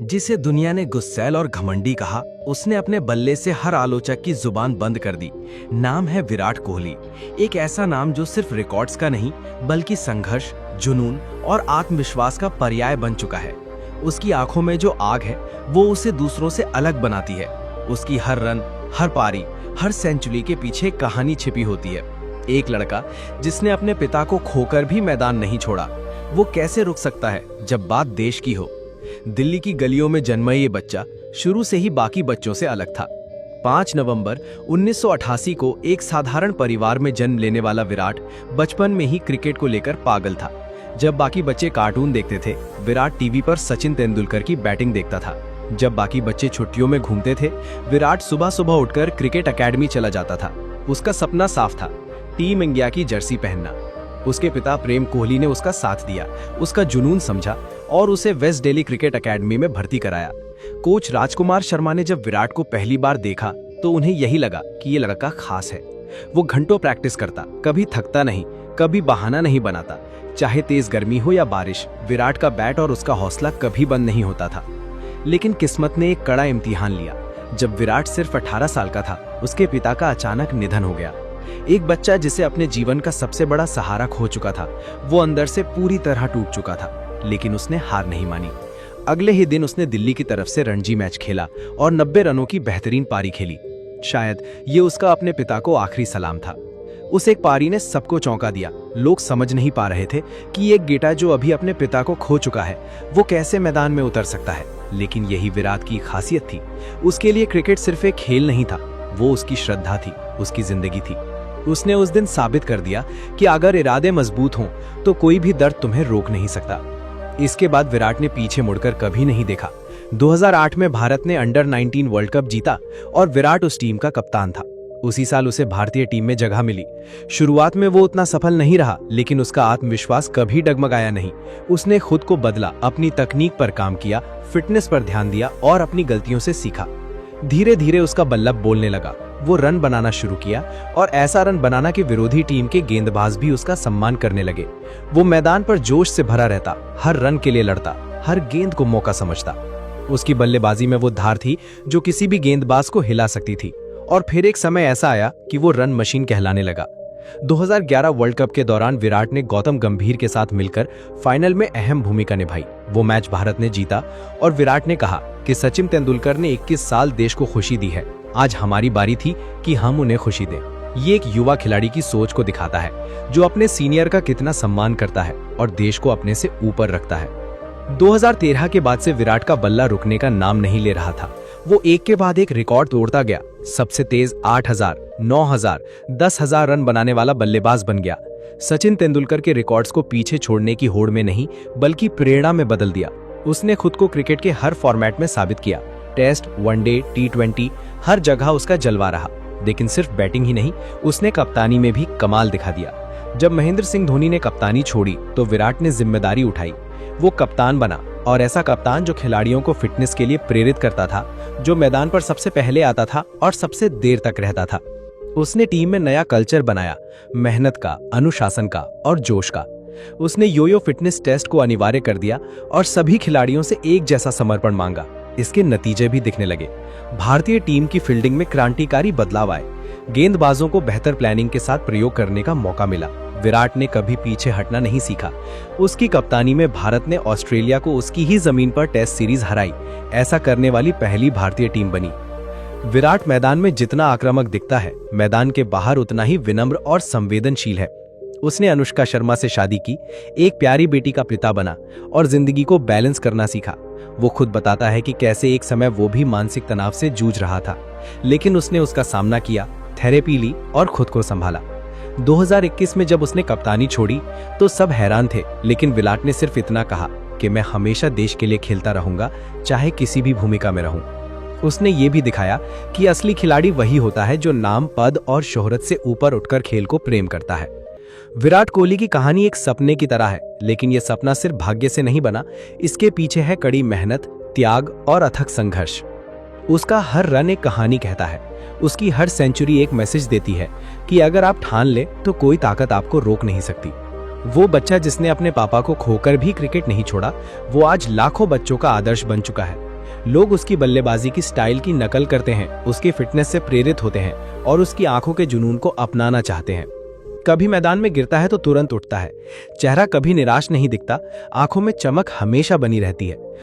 जिसे दुनिया ने गुस्सैल और घमंडी कहा, उसने अपने बल्ले से हर आलोचक की जुबान बंद कर दी। नाम है विराट कोहली। एक ऐसा नाम जो सिर्फ रिकॉर्ड्स का नहीं बल्कि संघर्ष, जुनून और आत्मविश्वास का पर्याय बन चुका है। उसकी आंखों में जो आग है वो उसे दूसरों से अलग बनाती है। उसकी हर रन, हर पारी, हर सेंचुरी के पीछे कहानी छिपी होती है। एक लड़का जिसने अपने पिता को खोकर भी मैदान नहीं छोड़ा, वो कैसे रुक सकता है जब बात देश की हो। दिल्ली की गलियों में जन्मा ये बच्चा शुरू से ही बाकी बच्चों से अलग था। 5 नवंबर 1988 को एक साधारण परिवार में जन्म लेने वाला विराट बचपन में ही क्रिकेट को लेकर पागल था। जब बाकी बच्चे कार्टून देखते थे, विराट टीवी पर सचिन तेंदुलकर की बैटिंग देखता था। जब बाकी बच्चे छुट्टियों में घूमते थे, विराट सुबह सुबह उठकर क्रिकेट एकेडमी चला जाता था। उसका सपना साफ था, टीम इंडिया की जर्सी पहनना। उसके पिता प्रेम कोहली ने उसका साथ दिया, उसका जुनून समझा और उसे वेस्ट दिल्ली क्रिकेट एकेडमी में भर्ती कराया। कोच राजकुमार शर्मा ने जब विराट को पहली बार देखा तो उन्हें यही लगा कि ये लड़का खास है। वो घंटों प्रैक्टिस करता, कभी थकता नहीं, कभी बहाना नहीं बनाता। चाहे तेज गर्मी हो या बारिश, विराट का बैट और उसका हौसला कभी बंद नहीं होता था। लेकिन किस्मत ने एक कड़ा इम्तिहान लिया। जब विराट सिर्फ 18 साल का था, उसके पिता का अचानक निधन हो गया। एक बच्चा जिसे अपने जीवन का सबसे बड़ा सहारा खो चुका था, वो अंदर से पूरी तरह टूट चुका था। लेकिन उसने हार नहीं मानी। अगले ही दिन उसने दिल्ली की तरफ से रणजी मैच खेला और 90 रनों की बेहतरीन पारी खेली। शायद ये उसका अपने पिता को आखिरी सलाम था। उस एक पारी ने सबको चौंका दिया। लोग समझ नहीं पा रहे थे कि एक बेटा जो अभी अपने पिता को खो चुका है, वो कैसे मैदान में उतर सकता है। लेकिन यही विराट की खासियत थी। उसके लिए क्रिकेट सिर्फ एक खेल नहीं था, वो उसकी श्रद्धा थी, उसकी जिंदगी थी। उसने उस दिन साबित कर दिया कि अगर इरादे मजबूत हों तो कोई भी दर्द तुम्हें रोक नहीं सकता। इसके बाद विराट ने पीछे मुड़कर कभी नहीं देखा। 2008 में भारत ने अंडर 19 वर्ल्ड कप जीता और विराट उस टीम का कप्तान था। उसी साल उसे भारतीय टीम में जगह मिली। शुरुआत में वो उतना सफल नहीं रहा, लेकिन उसका आत्मविश्वास कभी डगमगाया नहीं। उसने खुद को बदला, अपनी तकनीक पर काम किया, फिटनेस पर ध्यान दिया और अपनी गलतियों से सीखा। धीरे धीरे उसका बल्ला बोलने लगा। वो रन बनाना शुरू किया और ऐसा रन बनाना कि विरोधी टीम के गेंदबाज भी उसका सम्मान करने लगे। वो मैदान पर जोश से भरा रहता, हर रन के लिए लड़ता, हर गेंद को मौका समझता। उसकी बल्लेबाजी में वो धार थी जो किसी भी गेंदबाज को हिला सकती थी। और फिर एक समय ऐसा आया कि वो रन मशीन कहलाने लगा। 2011 वर्ल्ड कप के दौरान विराट ने गौतम गंभीर के साथ मिलकर फाइनल में अहम भूमिका निभाई। वो मैच भारत ने जीता और विराट ने कहा कि सचिन तेंदुलकर ने 21 साल देश को खुशी दी है, आज हमारी बारी थी कि हम उन्हें खुशी दें। ये एक युवा खिलाड़ी की सोच को दिखाता है, जो अपने सीनियर का कितना सम्मान करता है और देश को अपने से ऊपर रखता है। 2013 के बाद से विराट का बल्ला रुकने का नाम नहीं ले रहा था। वो एक के बाद एक रिकॉर्ड तोड़ता गया। सबसे तेज 8000, 9000, 10,000 रन बनाने वाला बल्लेबाज बन गया। सचिन तेंदुलकर के रिकॉर्ड्स को पीछे छोड़ने की होड़ में नहीं बल्कि प्रेरणा में बदल दिया। उसने खुद को क्रिकेट के हर फॉर्मेट में साबित किया। टेस्ट, वनडे, T20, हर जगह उसका जलवा रहा। लेकिन सिर्फ बैटिंग ही नहीं, उसने कप्तानी में भी कमाल दिखा दिया। जब महेंद्र सिंह धोनी ने कप्तानी छोड़ी तो विराट ने जिम्मेदारी उठाई। वो कप्तान बना, और ऐसा कप्तान जो खिलाड़ियों को फिटनेस के लिए प्रेरित करता था, जो मैदान पर सबसे पहले आता था और सबसे देर तक रहता था। उसने टीम में नया कल्चर बनाया, मेहनत का, अनुशासन का और जोश का। उसने योयो फिटनेस टेस्ट को अनिवार्य कर दिया और सभी खिलाड़ियों से एक जैसा समर्पण मांगा। इसके नतीजे भी दिखने लगे। भारतीय टीम की फील्डिंग में क्रांतिकारी बदलाव आए। गेंदबाजों को बेहतर प्लानिंग के साथ प्रयोग करने का मौका मिला। विराट ने कभी पीछे हटना नहीं सीखा। उसकी कप्तानी में भारत ने ऑस्ट्रेलिया को उसकी ही जमीन पर टेस्ट सीरीज हराई। ऐसा करने वाली पहली भारतीय टीम बनी। विराट मैदान में जितना आक्रामक दिखता है, मैदान के बाहर उतना ही विनम्र और संवेदनशील है। उसने अनुष्का शर्मा से शादी की, एक प्यारी बेटी का पिता बना और जिंदगी को बैलेंस करना सीखा। वो खुद बताता है कि कैसे एक समय वो भी मानसिक तनाव से जूझ रहा था, लेकिन उसने उसका सामना किया, थेरेपी ली और खुद को संभाला। 2021 में जब उसने कप्तानी छोड़ी तो सब हैरान थे, लेकिन विराट ने सिर्फ इतना कहा कि मैं हमेशा देश के लिए खेलता रहूंगा, चाहे किसी भी भूमिका में रहूं। उसने ये भी दिखाया कि असली खिलाड़ी वही होता है जो नाम, पद और शोहरत से ऊपर उठकर खेल को प्रेम करता है। विराट कोहली की कहानी एक सपने की तरह है, लेकिन यह सपना सिर्फ भाग्य से नहीं बना। इसके पीछे है कड़ी मेहनत, त्याग और अथक संघर्ष। उसका हर रन एक कहानी कहता है। उसकी हर सेंचुरी एक मैसेज देती है कि अगर आप ठान ले तो कोई ताकत आपको रोक नहीं सकती। वो बच्चा जिसने अपने पापा को खोकर भी क्रिकेट नहीं छोड़ा, वो आज लाखों बच्चों का आदर्श बन चुका है। लोग उसकी बल्लेबाजी की स्टाइल की नकल करते हैं, उसकी फिटनेस से प्रेरित होते हैं और उसकी आंखों के जुनून को अपनाना चाहते हैं। कभी मैदान में गिरता है तो तुरंत उठता है, चेहरा कभी निराश नहीं दिखता, आंखों में चमक हमेशा बनी रहती है।